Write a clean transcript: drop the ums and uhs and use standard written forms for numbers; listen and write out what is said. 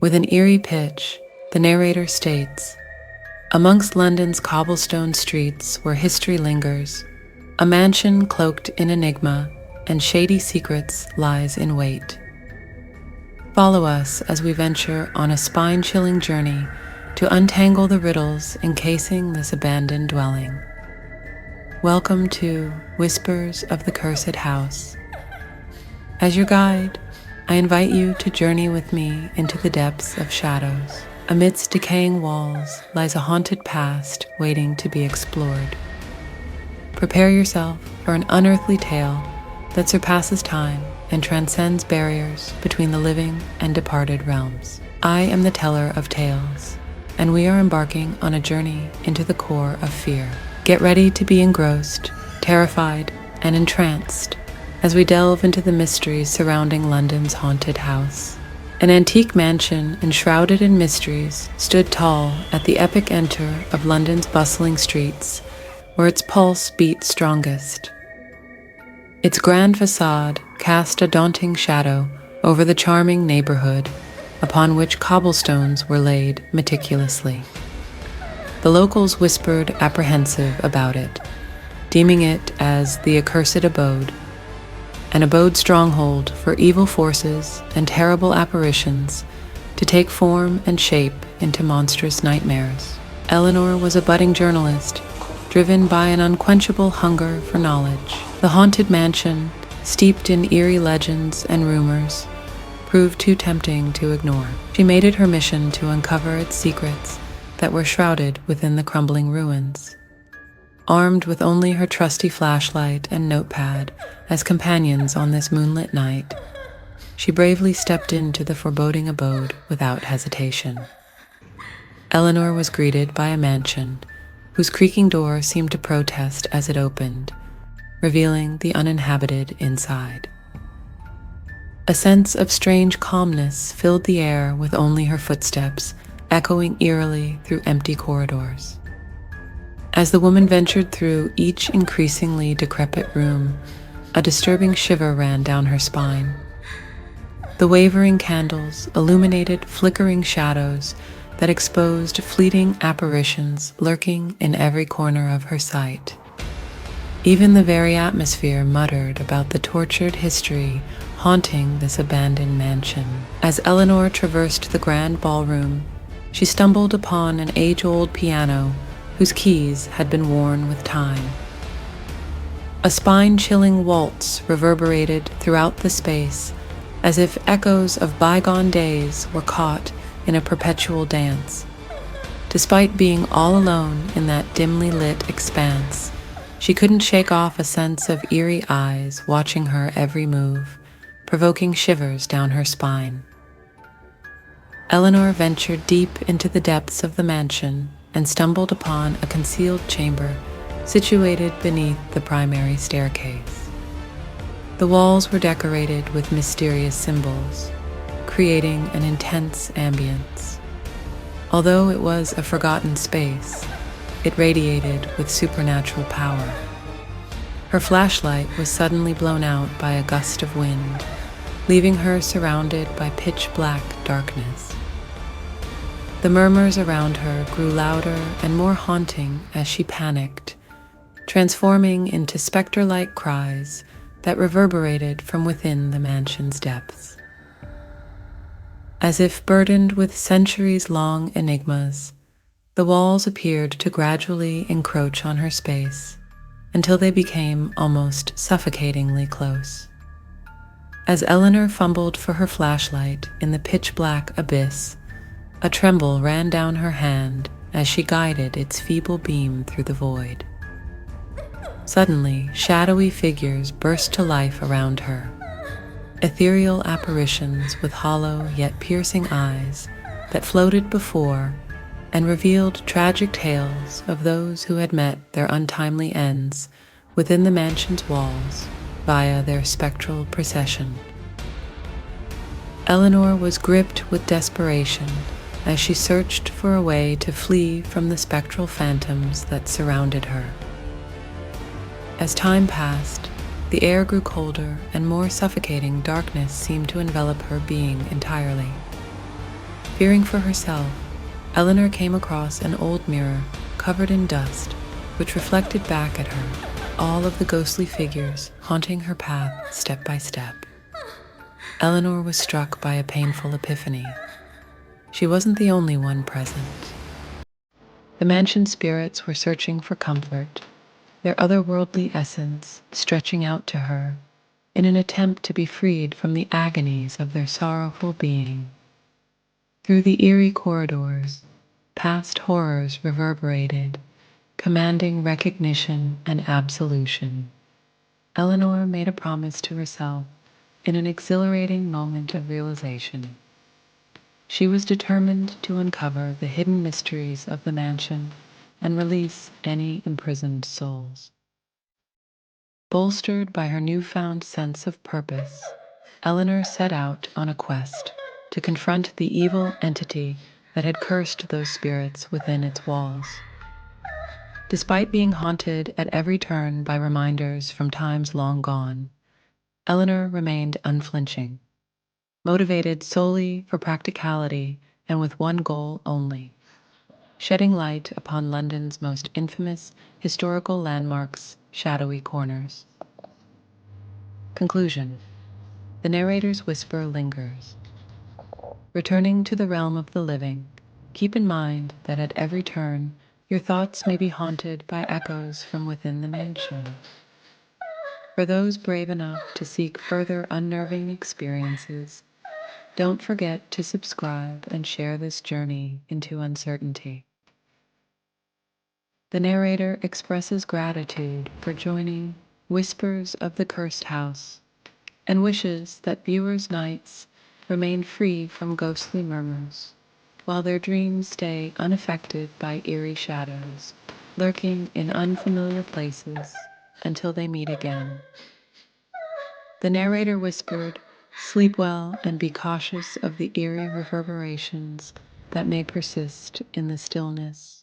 With an eerie pitch, the narrator states, "Amongst London's cobblestone streets where history lingers, a mansion cloaked in enigma and shady secrets lies in wait. Follow us as we venture on a spine-chilling journey to untangle the riddles encasing this abandoned dwelling. Welcome to Whispers of the Cursed House. As your guide, I invite you to journey with me into the depths of shadows. Amidst decaying walls lies a haunted past waiting to be explored. Prepare yourself for an unearthly tale that surpasses time and transcends barriers between the living and departed realms. I am the teller of tales, and we are embarking on a journey into the core of fear. Get ready to be engrossed, terrified, and entranced as we delve into the mysteries surrounding London's haunted house. An antique mansion enshrouded in mysteries stood tall at the epic enter of London's bustling streets, where its pulse beat strongest. Its grand facade cast a daunting shadow over the charming neighborhood upon which cobblestones were laid meticulously. The locals whispered apprehensive about it, deeming it as the accursed abode, an abode stronghold for evil forces and terrible apparitions to take form and shape into monstrous nightmares. Eleanor was a budding journalist, driven by an unquenchable hunger for knowledge. The haunted mansion, steeped in eerie legends and rumors, proved too tempting to ignore. She made it her mission to uncover its secrets that were shrouded within the crumbling ruins. Armed with only her trusty flashlight and notepad as companions on this moonlit night, she bravely stepped into the foreboding abode without hesitation. Eleanor was greeted by a mansion whose creaking door seemed to protest as it opened, revealing the uninhabited inside. A sense of strange calmness filled the air with only her footsteps echoing eerily through empty corridors. As the woman ventured through each increasingly decrepit room, a disturbing shiver ran down her spine. The wavering candles illuminated flickering shadows that exposed fleeting apparitions lurking in every corner of her sight. Even the very atmosphere muttered about the tortured history haunting this abandoned mansion. As Eleanor traversed the grand ballroom, she stumbled upon an age-old piano whose keys had been worn with time. A spine-chilling waltz reverberated throughout the space, as if echoes of bygone days were caught in a perpetual dance. Despite being all alone in that dimly lit expanse, she couldn't shake off a sense of eerie eyes watching her every move, provoking shivers down her spine. Eleanor ventured deep into the depths of the mansion and stumbled upon a concealed chamber situated beneath the primary staircase. The walls were decorated with mysterious symbols, creating an intense ambience. Although it was a forgotten space, it radiated with supernatural power. Her flashlight was suddenly blown out by a gust of wind, leaving her surrounded by pitch-black darkness. The murmurs around her grew louder and more haunting as she panicked, transforming into specter-like cries that reverberated from within the mansion's depths. As if burdened with centuries-long enigmas, the walls appeared to gradually encroach on her space until they became almost suffocatingly close. As Eleanor fumbled for her flashlight in the pitch-black abyss, a tremble ran down her hand as she guided its feeble beam through the void. Suddenly, shadowy figures burst to life around her, ethereal apparitions with hollow yet piercing eyes that floated before and revealed tragic tales of those who had met their untimely ends within the mansion's walls via their spectral procession. Eleanor was gripped with desperation as she searched for a way to flee from the spectral phantoms that surrounded her. As time passed, the air grew colder and more suffocating darkness seemed to envelop her being entirely. Fearing for herself, Eleanor came across an old mirror covered in dust, which reflected back at her all of the ghostly figures haunting her path step by step. Eleanor was struck by a painful epiphany. She wasn't the only one present. The mansion spirits were searching for comfort, their otherworldly essence stretching out to her in an attempt to be freed from the agonies of their sorrowful being. Through the eerie corridors, past horrors reverberated, commanding recognition and absolution. Eleanor made a promise to herself in an exhilarating moment of realization. She was determined to uncover the hidden mysteries of the mansion and release any imprisoned souls. Bolstered by her newfound sense of purpose, Eleanor set out on a quest to confront the evil entity that had cursed those spirits within its walls. Despite being haunted at every turn by reminders from times long gone, Eleanor remained unflinching, motivated solely for practicality and with one goal only: shedding light upon London's most infamous historical landmarks' shadowy corners. Conclusion. The narrator's whisper lingers. Returning to the realm of the living, keep in mind that at every turn, your thoughts may be haunted by echoes from within the mansion. For those brave enough to seek further unnerving experiences, don't forget to subscribe and share this journey into uncertainty. The narrator expresses gratitude for joining Whispers of the Cursed House and wishes that viewers' nights remain free from ghostly murmurs, while their dreams stay unaffected by eerie shadows lurking in unfamiliar places until they meet again. The narrator whispered, "Sleep well and be cautious of the eerie reverberations that may persist in the stillness."